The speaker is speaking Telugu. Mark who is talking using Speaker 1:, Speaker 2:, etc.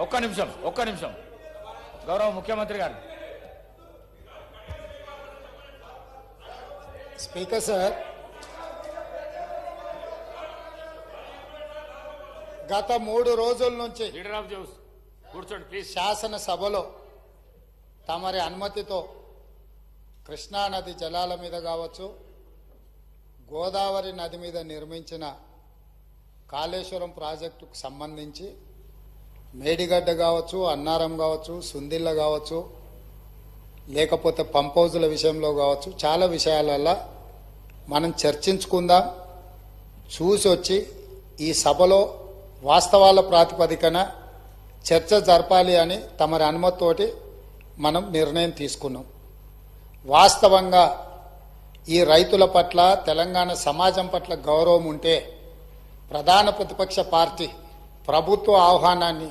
Speaker 1: ఒక్క నిమిషం గౌరవ ముఖ్యమంత్రి గారు.
Speaker 2: స్పీకర్ సార్, గత 3 రోజుల నుంచి
Speaker 1: లీడర్ ఆఫ్ జౌస్ కూర్చోండి ప్లీజ్.
Speaker 2: శాసనసభలో తమరి అనుమతితో కృష్ణానది జలాల మీద కావచ్చు, గోదావరి నది మీద నిర్మించిన కాళేశ్వరం ప్రాజెక్టుకు సంబంధించి మేడిగడ్డ కావచ్చు, అన్నారం కావచ్చు, సుందిల్ల కావచ్చు, లేకపోతే పంప్ హౌజుల విషయంలో కావచ్చు, చాలా విషయాలలో మనం చర్చించుకుందాం, చూసి వచ్చి ఈ సభలో వాస్తవాల ప్రాతిపదికన చర్చ జరపాలి అని తమరి అనుమతితోటి మనం నిర్ణయం తీసుకున్నాం. వాస్తవంగా ఈ రైతుల పట్ల, తెలంగాణ సమాజం పట్ల గౌరవం ఉంటే ప్రధాన ప్రతిపక్ష పార్టీ ప్రభుత్వ ఆహ్వానాన్ని